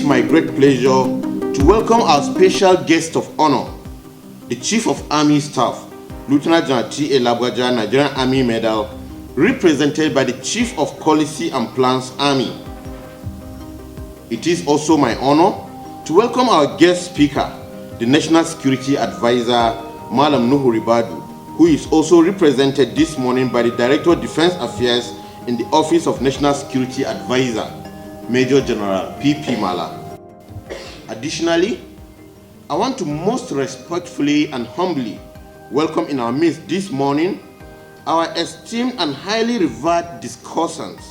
my great pleasure to welcome our special guest of honor, the Chief of Army Staff, Lieutenant General T.A. Lagwaja, Nigerian Army Medal, represented by the Chief of Policy and Plans Army. It is also my honor to welcome our guest speaker, the National Security Advisor, Malam Nuhu Ribadu, who is also represented this morning by the Director of Defense Affairs in the Office of National Security Advisor, Major General P.P. Mala. Additionally, I want to most respectfully and humbly welcome in our midst this morning our esteemed and highly revered discussants,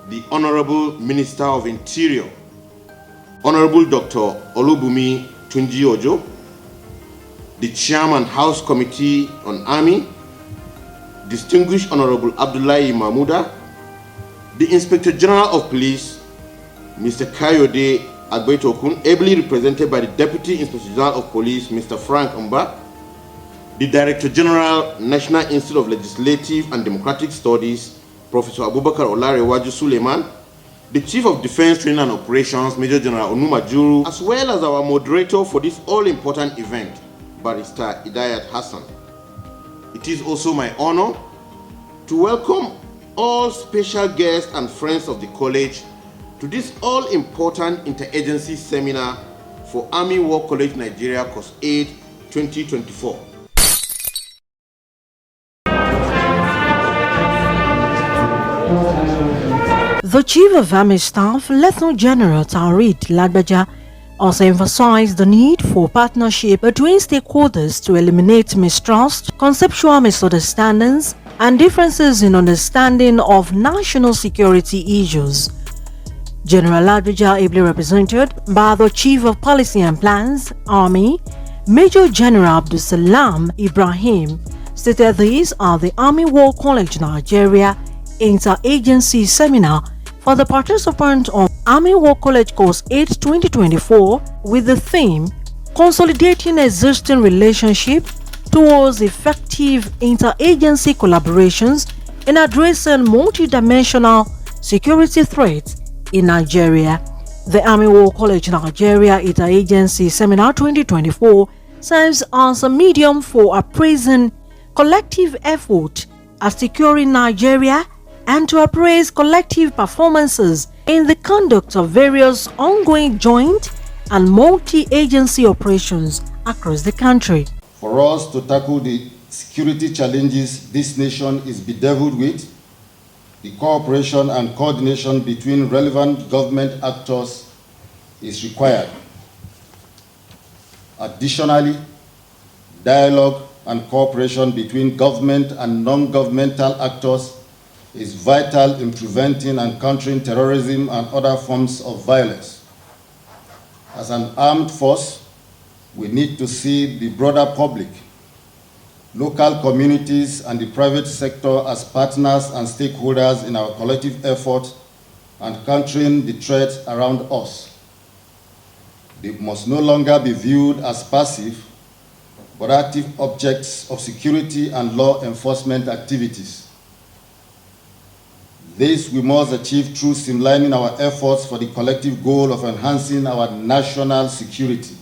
the Honorable Minister of Interior, Honorable Dr. Olubumi Tunji Ojo, the Chairman House Committee on Army, Distinguished Honorable Abdullahi Mahmuda, the Inspector General of Police, Mr. Kayode Agbeitokun, ably represented by the Deputy Inspector General of Police, Mr. Frank Mba, the Director General, National Institute of Legislative and Democratic Studies, Professor Abubakar Olarewaju Suleiman, the Chief of Defense Training and Operations, Major General Onuma Juru, as well as our moderator for this all-important event, Barrister Idayat Hassan. It is also my honor to welcome all special guests and friends of the college to this all-important interagency seminar for Army War College Nigeria COAS 8 2024. The Chief of Army Staff, Lieutenant General Taoreed Lagbaja, also emphasized the need for partnership between stakeholders to eliminate mistrust, conceptual misunderstandings, and differences in understanding of national security issues. General Lagbaja, ably represented by the Chief of Policy and Plans, Army, Major General Abdulsalam Ibrahim, stated these are the Army War College Nigeria Interagency Seminar for the participants of Army War College COAS 8 2024 with the theme Consolidating Existing Relationship Towards Effective Interagency Collaborations in Addressing Multidimensional Security Threats in Nigeria. The Army War College Nigeria Interagency Seminar 2024 serves as a medium for appraising collective effort at securing Nigeria and to appraise collective performances in the conduct of various ongoing joint and multi-agency operations across the country. For us to tackle the security challenges this nation is bedeviled with, the cooperation and coordination between relevant government actors is required. Additionally, dialogue and cooperation between government and non-governmental actors is vital in preventing and countering terrorism and other forms of violence. As an armed force, we need to see the broader public, local communities, and the private sector as partners and stakeholders in our collective effort and countering the threats around us. They must no longer be viewed as passive, but active objects of security and law enforcement activities. This we must achieve through streamlining our efforts for the collective goal of enhancing our national security.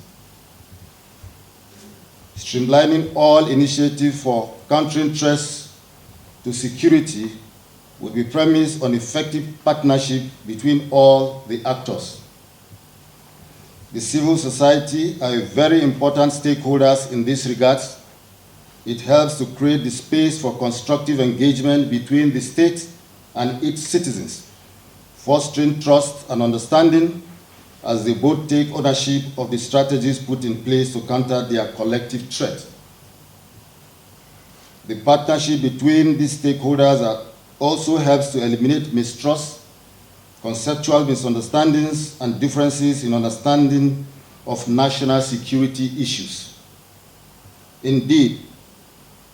Streamlining all initiatives for countering threats to security will be premised on effective partnership between all the actors. The civil society are very important stakeholders in this regard. It helps to create the space for constructive engagement between the state and its citizens, fostering trust and understanding as they both take ownership of the strategies put in place to counter their collective threat. The partnership between these stakeholders also helps to eliminate mistrust, conceptual misunderstandings, and differences in understanding of national security issues. Indeed,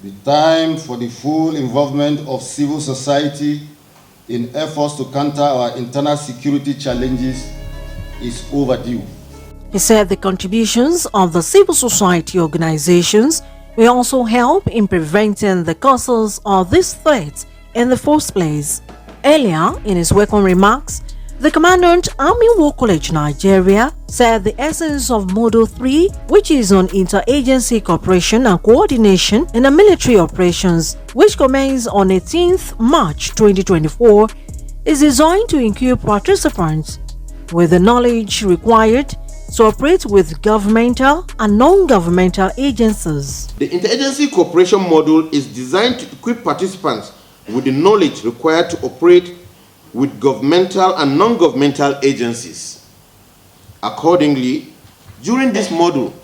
the time for the full involvement of civil society in efforts to counter our internal security challenges is overdue. He said the contributions of the civil society organizations will also help in preventing the causes of these threats in the first place. Earlier, in his welcome remarks, The Commandant, Army War College Nigeria, said the essence of Module 3, which is on interagency cooperation and coordination in the military operations, which commences on 18th March 2024, is designed to equip participants with the knowledge required to operate with governmental and non-governmental agencies. The interagency cooperation module is designed to equip participants with the knowledge required to operate with governmental and non-governmental agencies. Accordingly, during this module,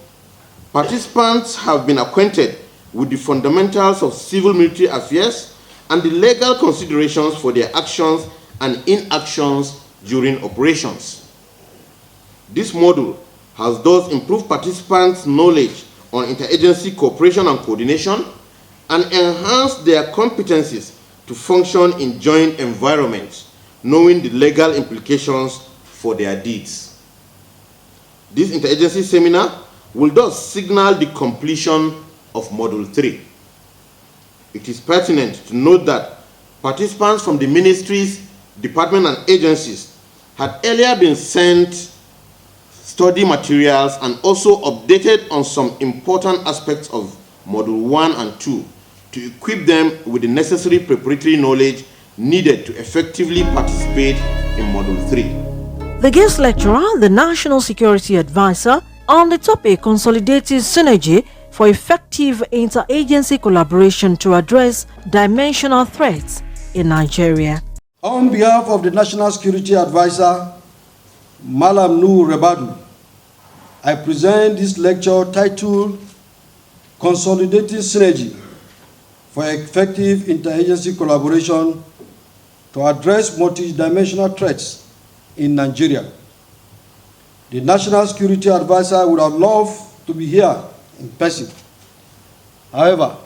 participants have been acquainted with the fundamentals of civil military affairs and the legal considerations for their actions and inactions during operations. This module has thus improved participants' knowledge on interagency cooperation and coordination and enhanced their competencies to function in joint environments, knowing the legal implications for their deeds. This interagency seminar will thus signal the completion of Module 3. It is pertinent to note that participants from the ministries, departments, and agencies had earlier been sent study materials and also updated on some important aspects of Module 1 and 2 to equip them with the necessary preparatory knowledge needed to effectively participate in Module 3. The guest lecturer, the National Security Advisor, on the topic consolidated synergy for effective interagency collaboration to address dimensional threats in Nigeria. On behalf of the National Security Advisor, Malam Nuhu Rebadu, I present this lecture titled Consolidating Synergy for Effective Interagency Collaboration to Address Multidimensional Threats in Nigeria. The National Security Advisor would have loved to be here in person. However,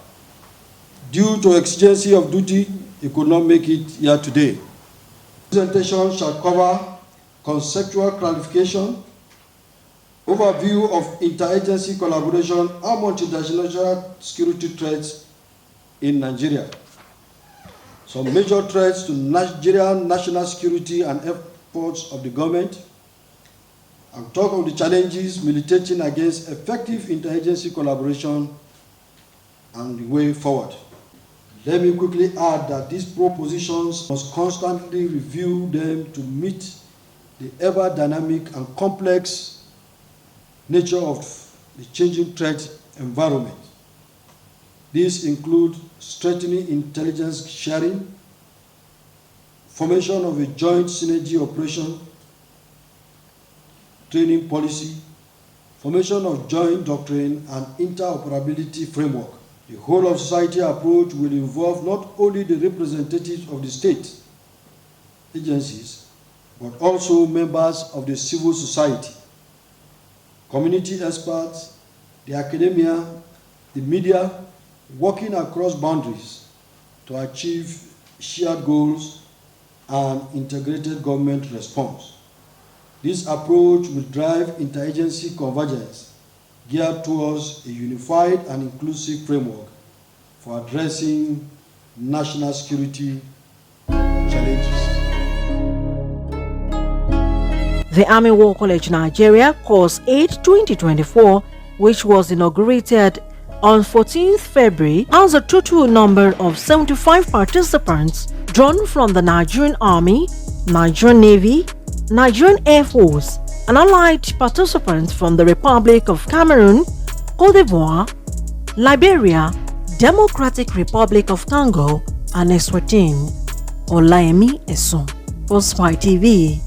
due to exigency of duty, he could not make it here today. The presentation shall cover conceptual clarification, overview of interagency collaboration and multidimensional security threats in Nigeria, some major threats to Nigerian national security and efforts of the government, and talk of the challenges militating against effective interagency collaboration and the way forward. Let me quickly add that these propositions must constantly review them to meet the ever-dynamic and complex nature of the changing threat environment. These include strengthening intelligence sharing, formation of a joint synergy operation, training policy, formation of joint doctrine and interoperability framework. The whole of society approach will involve not only the representatives of the state agencies, but also members of the civil society, community experts, the academia, the media, working across boundaries to achieve shared goals and integrated government response. This approach will drive interagency convergence geared towards a unified and inclusive framework for addressing national security challenges. The Army War College Nigeria COAS 8-2024, which was inaugurated on 14th February, has a total number of 75 participants drawn from the Nigerian Army, Nigerian Navy, Nigerian Air Force, and allied participants from the Republic of Cameroon, Cote d'Ivoire, Liberia, Democratic Republic of Congo, and Eswatini. Olayemi Esun, for Spy TV.